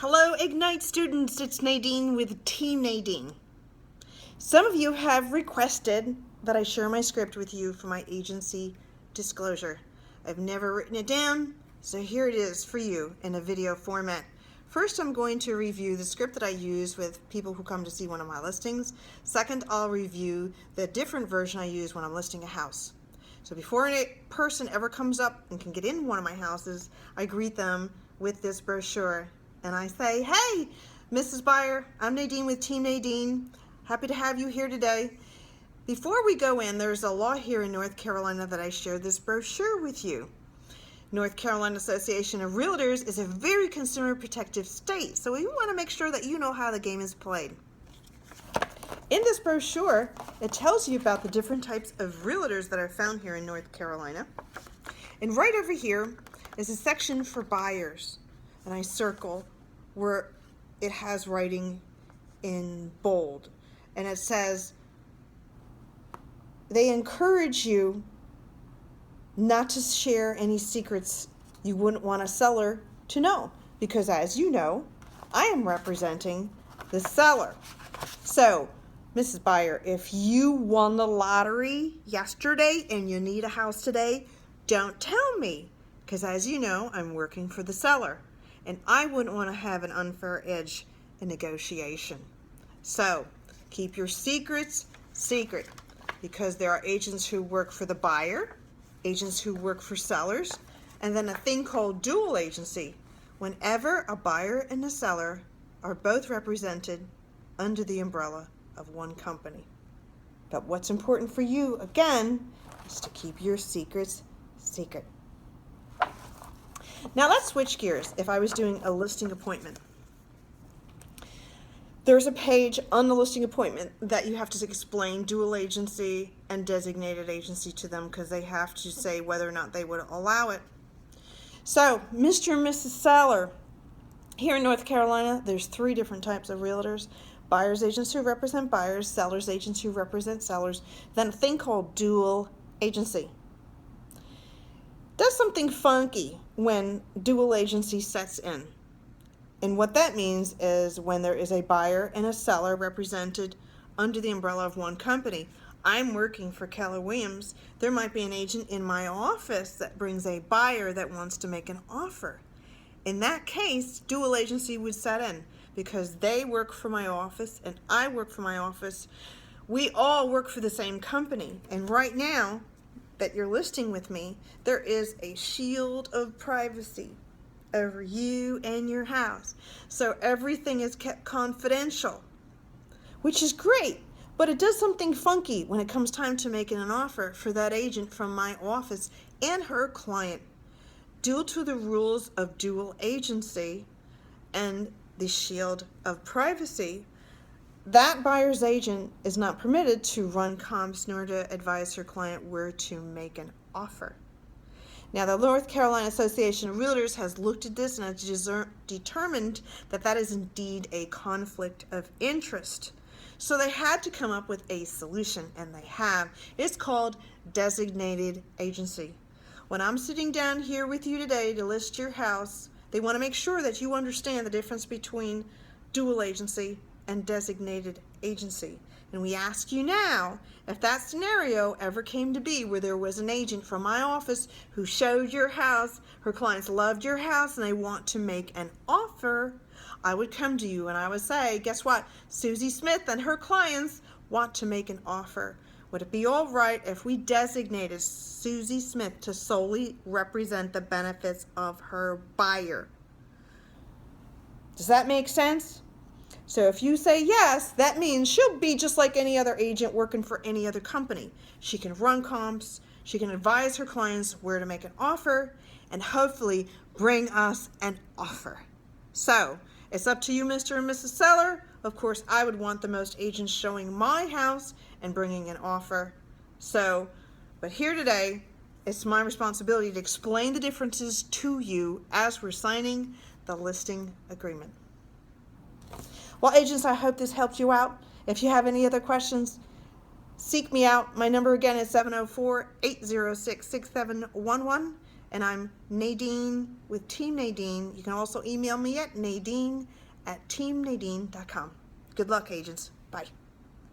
Hello Ignite students, it's Nadine with Team Nadine. Some of you have requested that I share my script with you for my agency disclosure. I've never written it down, so here it is for you in a video format. First, I'm going to review the script that I use with people who come to see one of my listings. Second, I'll review the different version I use when I'm listing a house. So before a person ever comes up and can get in one of my houses, I greet them with this brochure. And I say, hey, Mrs. Buyer, I'm Nadine with Team Nadine. Happy to have you here today. Before we go in, there's a law here in North Carolina that I share this brochure with you. North Carolina Association of Realtors is a very consumer protective state, so we want to make sure that you know how the game is played. In this brochure, it tells you about the different types of realtors that are found here in North Carolina. And right over here is a section for buyers. And I circle where it has writing in bold. And it says, they encourage you not to share any secrets you wouldn't want a seller to know. Because as you know, I am representing the seller. So, Mrs. Buyer, if you won the lottery yesterday and you need a house today, don't tell me. Because as you know, I'm working for the seller. And I wouldn't want to have an unfair edge in negotiation. So keep your secrets secret, because there are agents who work for the buyer, agents who work for sellers, and then a thing called dual agency. Whenever a buyer and a seller are both represented under the umbrella of one company. But what's important for you, again, is to keep your secrets secret. Now let's switch gears. If I was doing a listing appointment, there's a page on the listing appointment that you have to explain dual agency and designated agency to them, because they have to say whether or not they would allow it. So, Mr. and Mrs. Seller, here in North Carolina, there's 3 different types of realtors. Buyer's agents who represent buyers, seller's agents who represent sellers, then a thing called dual agency. Does something funky when dual agency sets in. And what that means is when there is a buyer and a seller represented under the umbrella of one company. I'm working for Keller Williams. There might be an agent in my office that brings a buyer that wants to make an offer. In that case, dual agency would set in, because they work for my office and I work for my office. We all work for the same company. And right now that you're listing with me, there is a shield of privacy over you and your house. So everything is kept confidential, which is great, but it does something funky when it comes time to making an offer for that agent from my office and her client. Due to the rules of dual agency and the shield of privacy, that buyer's agent is not permitted to run comps nor to advise her client where to make an offer. Now, the North Carolina Association of Realtors has looked at this and has determined that that is indeed a conflict of interest. So they had to come up with a solution, and they have. It's called designated agency. When I'm sitting down here with you today to list your house, they want to make sure that you understand the difference between dual agency and designated agency. And we ask you now, if that scenario ever came to be where there was an agent from my office who showed your house, her clients loved your house, and they want to make an offer, I would come to you and I would say, guess what? Susie Smith and her clients want to make an offer. Would it be all right if we designated Susie Smith to solely represent the benefits of her buyer? Does that make sense? So if you say yes, that means she'll be just like any other agent working for any other company. She can run comps, she can advise her clients where to make an offer, and hopefully bring us an offer. So it's up to you, Mr. and Mrs. Seller. Of course, I would want the most agents showing my house and bringing an offer. But here today, it's my responsibility to explain the differences to you as we're signing the listing agreement. Well, agents, I hope this helped you out. If you have any other questions, seek me out. My number again is 704-806-6711. And I'm Nadine with Team Nadine. You can also email me at nadine@teamnadine.com. Good luck, agents. Bye.